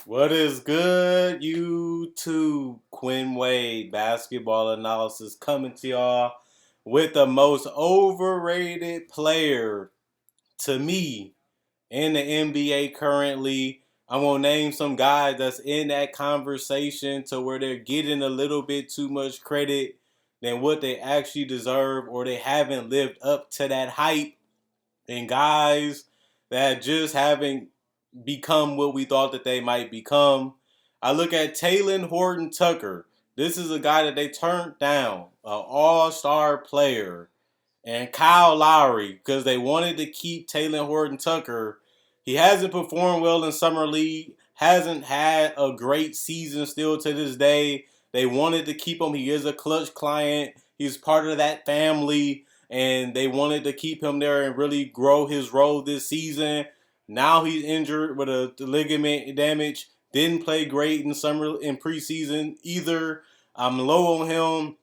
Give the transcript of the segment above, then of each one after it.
What is good, YouTube? Quinn Wade basketball analysis coming to y'all with the most overrated player to me in the NBA currently. I'm gonna name some guys that's in that conversation to where they're getting a little bit too much credit than what they actually deserve, or they haven't lived up to that hype. And guys that just haven't become what we thought that they might become. I look at Taylon Horton Tucker. This is a guy that they turned down, an all-star player. And Kyle Lowry, because they wanted to keep Taylon Horton Tucker. He hasn't performed well in Summer League, hasn't had a great season still to this day. They wanted to keep him. He is a clutch client. He's part of that family, and they wanted to keep him there and really grow his role this season. Now he's injured with a ligament damage. Didn't play great in preseason either. I'm low on him.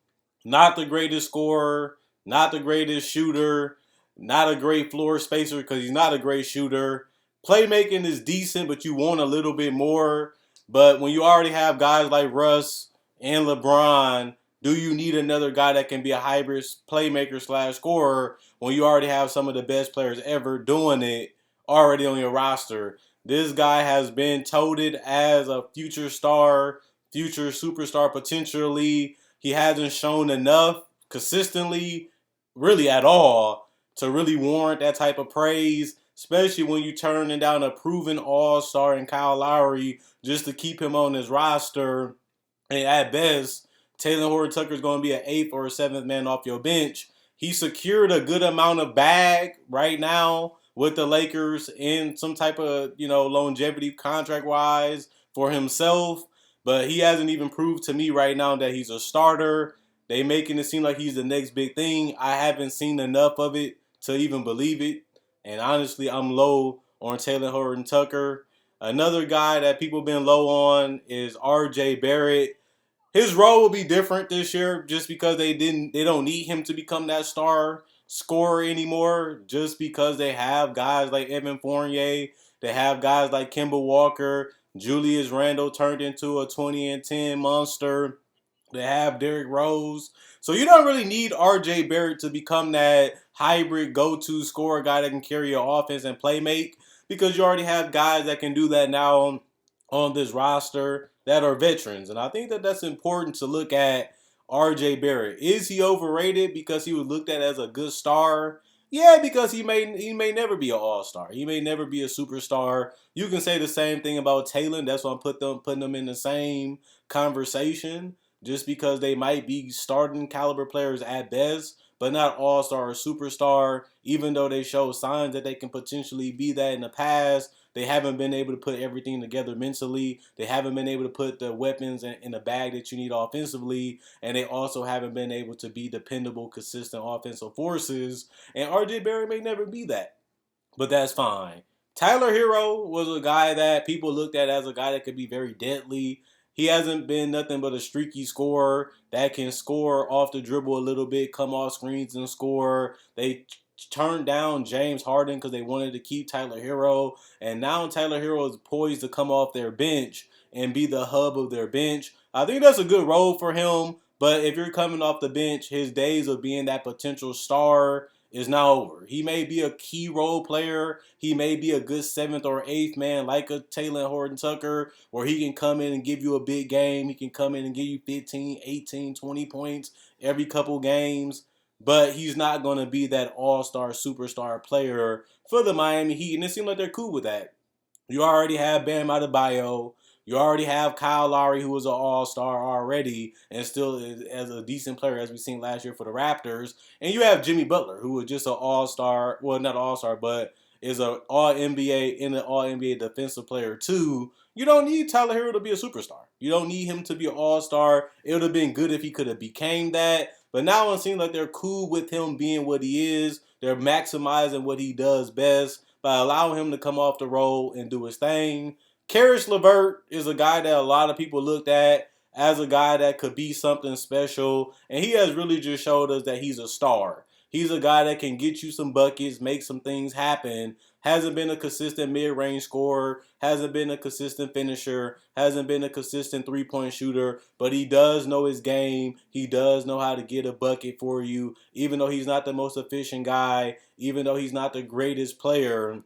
Not the greatest scorer, not the greatest shooter, not a great floor spacer because he's not a great shooter. Playmaking is decent, but you want a little bit more. But when you already have guys like Russ and LeBron, do you need another guy that can be a hybrid playmaker slash scorer when you already have some of the best players ever doing it already on your roster? This guy has been touted as a future star, future superstar potentially. He hasn't shown enough consistently, really at all, to really warrant that type of praise, especially when you're turning down a proven all-star in Kyle Lowry just to keep him on his roster. And at best, Taylor Horton Tucker is going to be an eighth or a seventh man off your bench. He secured a good amount of bag right now with the Lakers in some type of, longevity contract-wise for himself. But he hasn't even proved to me right now that he's a starter. They making it seem like he's the next big thing. I haven't seen enough of it to even believe it. And honestly, I'm low on Taylor Horton Tucker. Another guy that people been low on is RJ Barrett. His role will be different this year just because they don't need him to become that star scorer anymore, just because they have guys like Evan Fournier, they have guys like Kemba Walker, Julius Randle turned into a 20 and 10 monster. They have Derrick Rose. So you don't really need RJ Barrett to become that hybrid go-to scorer guy that can carry your offense and play make, because you already have guys that can do that now on this roster that are veterans. And I think that that's important to look at RJ Barrett. Is he overrated because he was looked at as a good star? Yeah, because he may never be an all-star. He may never be a superstar. You can say the same thing about Taylor. That's why I'm putting them in the same conversation, just because they might be starting caliber players at best, but not all-star or superstar. Even though they show signs that they can potentially be that in the past, they haven't been able to put everything together mentally. They haven't been able to put the weapons in the bag that you need offensively. And they also haven't been able to be dependable, consistent offensive forces. And RJ Barrett may never be that, but that's fine. Tyler Hero was a guy that people looked at as a guy that could be very deadly. He hasn't been nothing but a streaky scorer that can score off the dribble a little bit, come off screens and score. They turned down James Harden because they wanted to keep Tyler Hero. And now Tyler Hero is poised to come off their bench and be the hub of their bench. I think that's a good role for him. But if you're coming off the bench, his days of being that potential star is now over. He may be a key role player. He may be a good seventh or eighth man like a Taylor Horton Tucker, where he can come in and give you a big game. He can come in and give you 15, 18, 20 points every couple games. But he's not going to be that all-star, superstar player for the Miami Heat. And it seems like they're cool with that. You already have Bam Adebayo. You already have Kyle Lowry, who was an all-star already and still is as a decent player as we've seen last year for the Raptors. And you have Jimmy Butler, who was just an all-star, well, not all-star, but is an all-NBA and an all-NBA defensive player too. You don't need Tyler Hero to be a superstar. You don't need him to be an all-star. It would have been good if he could have became that. But now it seems like they're cool with him being what he is. They're maximizing what he does best by allowing him to come off the roll and do his thing. Karis Leverk is a guy that a lot of people looked at as a guy that could be something special, and he has really just showed us that he's a star. He's a guy that can get you some buckets, make some things happen. Hasn't been a consistent mid-range scorer, hasn't been a consistent finisher, hasn't been a consistent three-point shooter, but he does know his game. He does know how to get a bucket for you, even though he's not the most efficient guy, even though he's not the greatest player.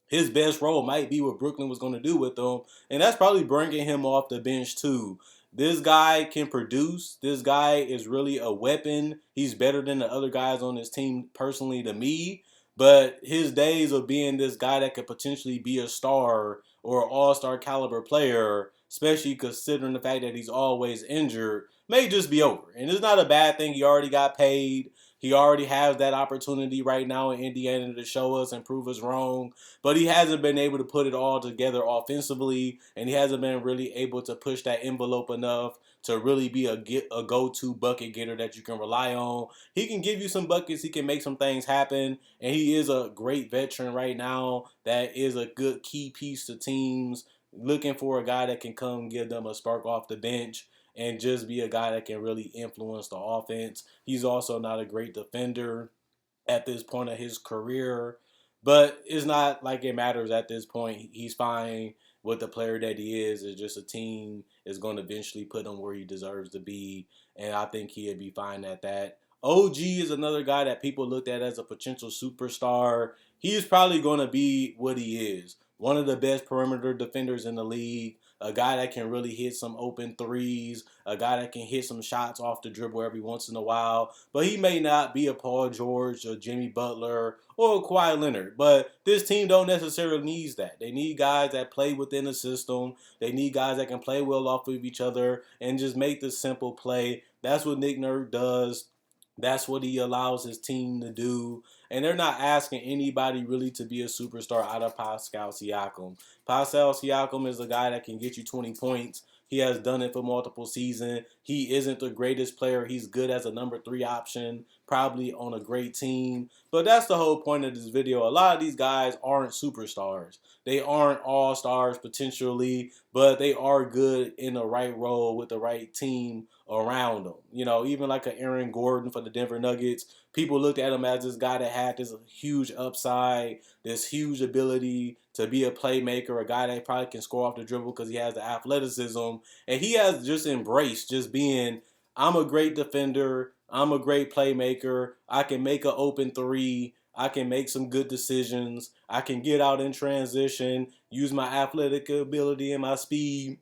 His best role might be what Brooklyn was going to do with him, and that's probably bringing him off the bench too. This guy can produce. This guy is really a weapon. He's better than the other guys on his team personally to me. But his days of being this guy that could potentially be a star or an all-star caliber player, especially considering the fact that he's always injured, may just be over. And it's not a bad thing. He already got paid. He already has that opportunity right now in Indiana to show us and prove us wrong. But he hasn't been able to put it all together offensively, and he hasn't been really able to push that envelope enough to really be a go-to bucket getter that you can rely on. He can give you some buckets. He can make some things happen, and he is a great veteran right now that is a good key piece to teams looking for a guy that can come give them a spark off the bench and just be a guy that can really influence the offense. He's also not a great defender at this point of his career, but it's not like it matters at this point. He's fine with the player that he is. It's just a team is going to eventually put him where he deserves to be, and I think he'd be fine at that. OG is another guy that people looked at as a potential superstar. He's probably going to be what he is. One of the best perimeter defenders in the league, a guy that can really hit some open threes, a guy that can hit some shots off the dribble every once in a while. But he may not be a Paul George or Jimmy Butler or a Kawhi Leonard. But this team don't necessarily need that. They need guys that play within the system. They need guys that can play well off of each other and just make the simple play. That's what Nick Nurse does. That's what he allows his team to do. And they're not asking anybody really to be a superstar out of Pascal Ciaco. Pascal Siakam is a guy that can get you 20 points. He has done it for multiple seasons. He isn't the greatest player. He's good as a number 3 option, probably on a great team. But that's the whole point of this video. A lot of these guys aren't superstars. They aren't all-stars potentially, but they are good in the right role with the right team around them. You know, even like an Aaron Gordon for the Denver Nuggets, people looked at him as this guy that had this huge upside, this huge ability to be a playmaker, a guy that probably can score off the dribble because he has the athleticism. And he has just embraced just being, I'm a great defender, I'm a great playmaker, I can make an open three, I can make some good decisions, I can get out in transition, use my athletic ability and my speed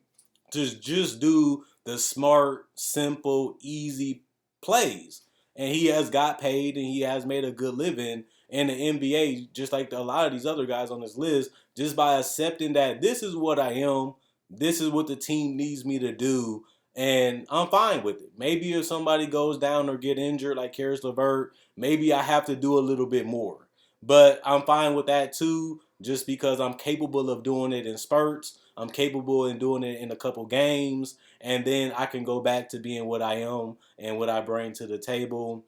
to just do the smart, simple, easy plays. And he has got paid and he has made a good living in the NBA, just like a lot of these other guys on this list, just by accepting that this is what I am, this is what the team needs me to do, and I'm fine with it. Maybe if somebody goes down or get injured like Karis Leverk, maybe I have to do a little bit more. But I'm fine with that too, just because I'm capable of doing it in spurts. I'm capable in doing it in a couple games, and then I can go back to being what I am and what I bring to the table.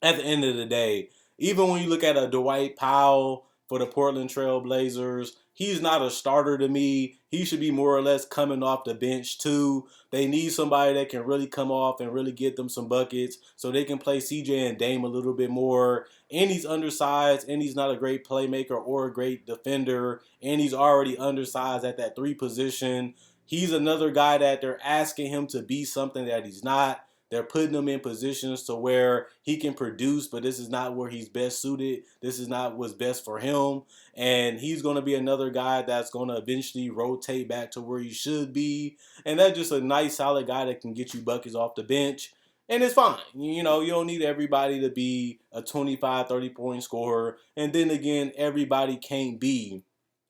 At the end of the day, even when you look at a Dwight Powell for the Portland Trail Blazers, he's not a starter to me. He should be more or less coming off the bench too. They need somebody that can really come off and really get them some buckets so they can play CJ and Dame a little bit more. And he's undersized, and he's not a great playmaker or a great defender, and he's already undersized at that 3 position. He's another guy that they're asking him to be something that he's not. They're putting him in positions to where he can produce, but this is not where he's best suited. This is not what's best for him. And he's going to be another guy that's going to eventually rotate back to where he should be. And that's just a nice, solid guy that can get you buckets off the bench. And it's fine. You know, you don't need everybody to be a 25, 30-point scorer. And then again, everybody can't be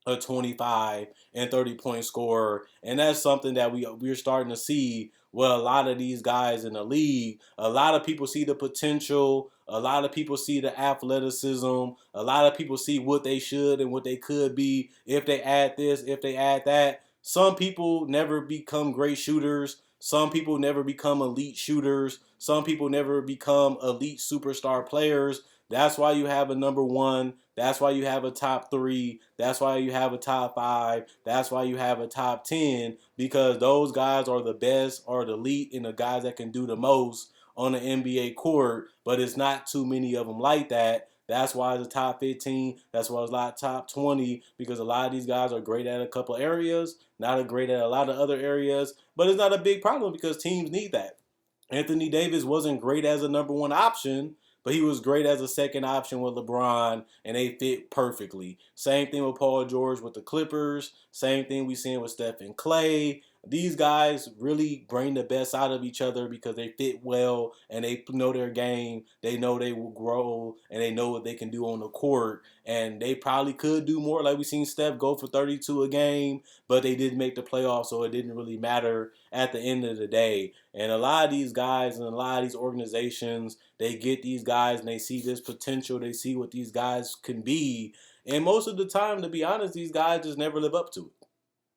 a 25 and 30-point scorer. And that's something that we're starting to see with a lot of these guys in the league. A lot of people see the potential. A lot of people see the athleticism. A lot of people see what they should and what they could be if they add this, if they add that. Some people never become great shooters. Some people never become elite shooters. Some people never become elite superstar players. That's why you have a number 1. That's why you have a top 3. That's why you have a top 5. That's why you have a top 10, because those guys are the best, are the elite, and the guys that can do the most on the NBA court, but it's not too many of them like that. That's why it's a top 15. That's why it's a lot top 20, because a lot of these guys are great at a couple areas, not great at a lot of other areas, but it's not a big problem because teams need that. Anthony Davis wasn't great as a number one option, but he was great as a second option with LeBron, and they fit perfectly. Same thing with Paul George with the Clippers. Same thing we seen with Steph and Clay. These guys really bring the best out of each other because they fit well and they know their game. They know they will grow and they know what they can do on the court. And they probably could do more. Like we seen Steph go for 32 a game, but they didn't make the playoffs, so it didn't really matter at the end of the day. And a lot of these guys and a lot of these organizations, they get these guys and they see this potential. They see what these guys can be. And most of the time, to be honest, these guys just never live up to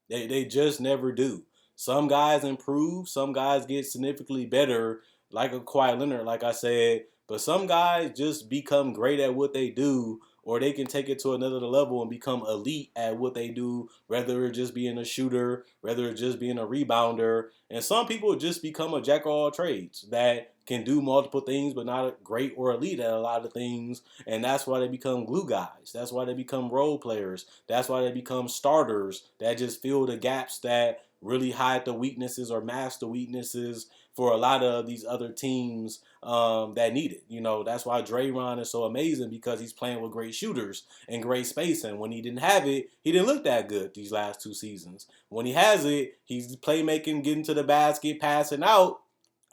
it. They just never do. Some guys improve. Some guys get significantly better, like a Kawhi Leonard, like I said. But some guys just become great at what they do, or they can take it to another level and become elite at what they do, whether it's just being a shooter, whether it's just being a rebounder. And some people just become a jack of all trades that can do multiple things, but not great or elite at a lot of things. And that's why they become glue guys. That's why they become role players. That's why they become starters that just fill the gaps that really hide the weaknesses or mask the weaknesses for a lot of these other teams that need it. You know, that's why Draymond is so amazing, because he's playing with great shooters and great spacing. When he didn't have it, he didn't look that good these last 2 seasons. When he has it, he's playmaking, getting to the basket, passing out.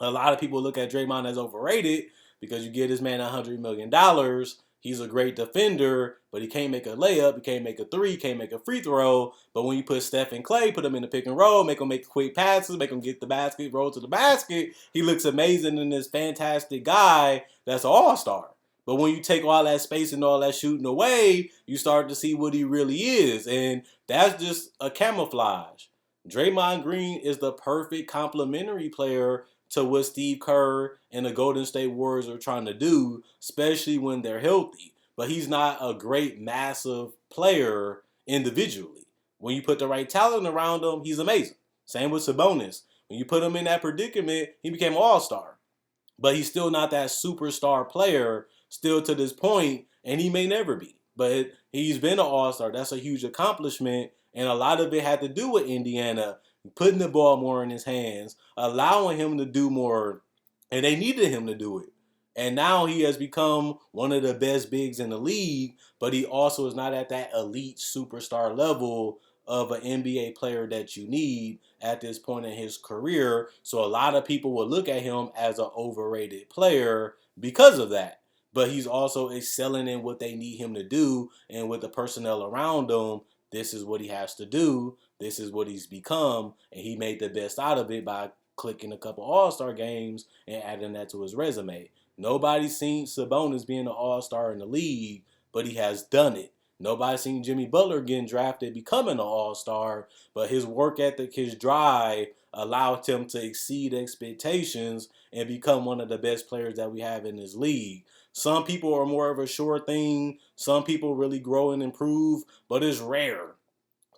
A lot of people look at Draymond as overrated because you give this man $100 million. He's a great defender, but he can't make a layup, he can't make a three, he can't make a free throw. But when you put Steph and Clay, put them in the pick and roll, make them make quick passes, make them get the basket, roll to the basket, he looks amazing in this fantastic guy that's an all-star. But when you take all that space and all that shooting away, you start to see what he really is. And that's just a camouflage. Draymond Green is the perfect complementary player to what Steve Kerr and the Golden State Warriors are trying to do, especially when they're healthy. But he's not a great, massive player individually. When you put the right talent around him, he's amazing. Same with Sabonis. When you put him in that predicament, he became an all-star. But he's still not that superstar player still to this point, and he may never be. But he's been an all-star. That's a huge accomplishment, and a lot of it had to do with Indiana putting the ball more in his hands, allowing him to do more, and they needed him to do it. And now he has become one of the best bigs in the league, but he also is not at that elite superstar level of an NBA player that you need at this point in his career. So a lot of people will look at him as an overrated player because of that. But he's also excelling in what they need him to do, and with the personnel around him, this is what he has to do. This is what he's become, and he made the best out of it by clicking a couple All-Star games and adding that to his resume. Nobody's seen Sabonis being an All-Star in the league, but he has done it. Nobody's seen Jimmy Butler getting drafted, becoming an All-Star, but his work ethic, his drive, allowed him to exceed expectations and become one of the best players that we have in this league. Some people are more of a sure thing. Some people really grow and improve, but it's rare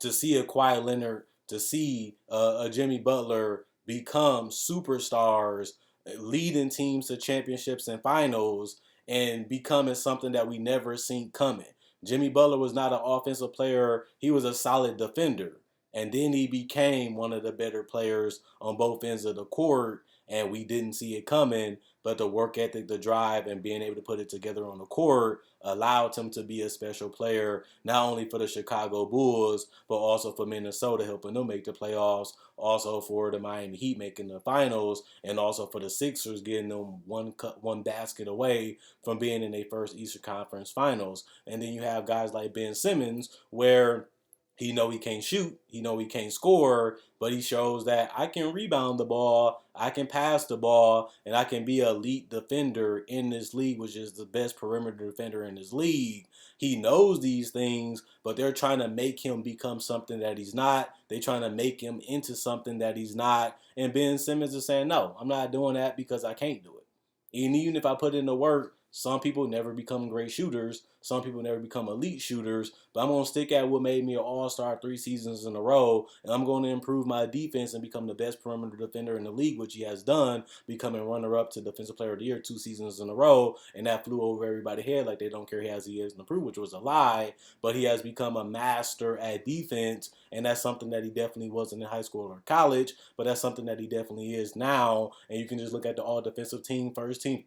to see a Kawhi Leonard, to see a Jimmy Butler become superstars, leading teams to championships and finals, and becoming something that we never seen coming. Jimmy Butler was not an offensive player. He was a solid defender. And then he became one of the better players on both ends of the court, and we didn't see it coming. But the work ethic, the drive, and being able to put it together on the court allowed him to be a special player, not only for the Chicago Bulls, but also for Minnesota, helping them make the playoffs, also for the Miami Heat making the finals, and also for the Sixers getting them one basket away from being in their first Eastern Conference Finals. And then you have guys like Ben Simmons, where he know he can't shoot, he know he can't score, but he shows that I can rebound the ball, I can pass the ball, and I can be an elite defender in this league, which is the best perimeter defender in this league. He knows these things, but they're trying to make him become something that he's not. They're trying to make him into something that he's not. And Ben Simmons is saying, no, I'm not doing that because I can't do it. And even if I put in the work, Some people never become great shooters. Some people never become elite shooters. But I'm going to stick at what made me an all-star 3 seasons in a row. And I'm going to improve my defense and become the best perimeter defender in the league, which he has done, becoming runner-up to Defensive Player of the Year 2 seasons in a row. And that flew over everybody's head like they don't care he is improved, which was a lie. But he has become a master at defense. And that's something that he definitely wasn't in high school or college. But that's something that he definitely is now. And you can just look at the all-defensive team, first team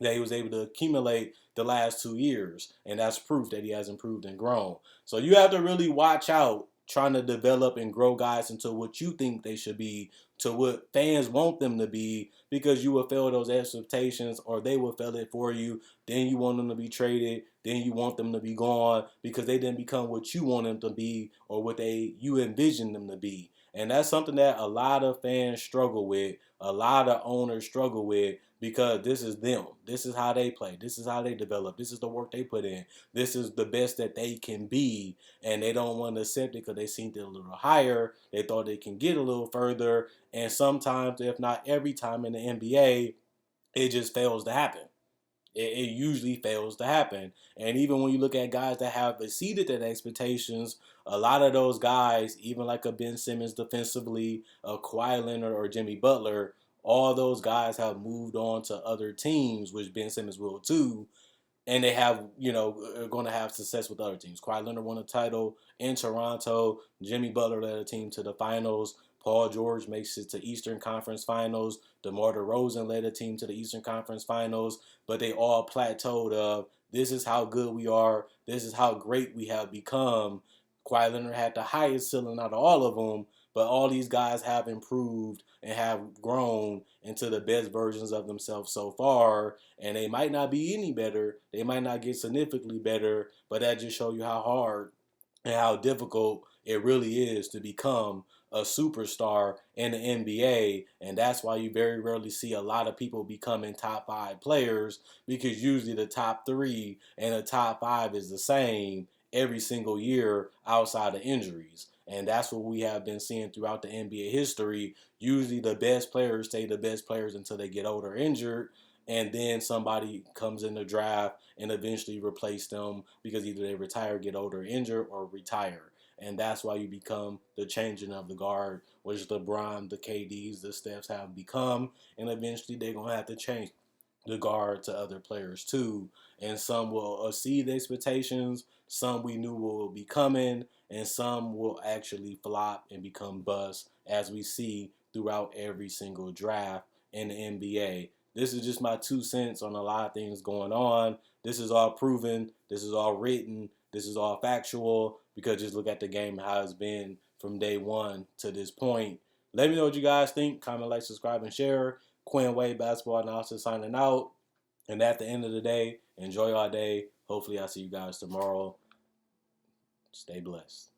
that he was able to accumulate the last 2 years. And that's proof that he has improved and grown. So you have to really watch out trying to develop and grow guys into what you think they should be, to what fans want them to be, because you will fail those expectations or they will fail it for you. Then you want them to be traded. Then you want them to be gone because they didn't become what you want them to be or what you envision them to be. And that's something that a lot of fans struggle with, a lot of owners struggle with, because this is them. This is how they play. This is how they develop. This is the work they put in. This is the best that they can be. And they don't want to accept it because they seen it a little higher. They thought they can get a little further. And sometimes, if not every time in the NBA, it just fails to happen. It usually fails to happen. And even when you look at guys that have exceeded their expectations, a lot of those guys, even like a Ben Simmons defensively, a Kawhi Leonard or Jimmy Butler, all those guys have moved on to other teams, which Ben Simmons will too. And they have, are going to have success with other teams. Kawhi Leonard won a title in Toronto. Jimmy Butler led a team to the finals. Paul George makes it to Eastern Conference Finals. DeMar DeRozan led a team to the Eastern Conference Finals. But they all plateaued of, this is how good we are. This is how great we have become. Kawhi Leonard had the highest ceiling out of all of them. But all these guys have improved and have grown into the best versions of themselves so far. And they might not be any better. They might not get significantly better. But that just shows you how hard and how difficult it really is to become a superstar in the NBA. And that's why you very rarely see a lot of people becoming top 5 players, because usually the top 3 and the top 5 is the same every single year outside of injuries. And that's what we have been seeing throughout the NBA history. Usually the best players stay the best players until they get old or injured. And then somebody comes in the draft and eventually replace them because either they retire, get older, injured, or retire. And that's why you become the changing of the guard, which LeBron, the KDs, the Stephs have become. And eventually they're going to have to change the guard to other players too. And some will exceed the expectations. Some we knew will be coming. And some will actually flop and become bust, as we see throughout every single draft in the NBA. This is just my 2 cents on a lot of things going on. This is all proven. This is all written. This is all factual, because just look at the game, how it's been from day one to this point. Let me know what you guys think. Comment, like, subscribe, and share. Quinn Wade Basketball Analysis signing out. And at the end of the day, enjoy our day. Hopefully I'll see you guys tomorrow. Stay blessed.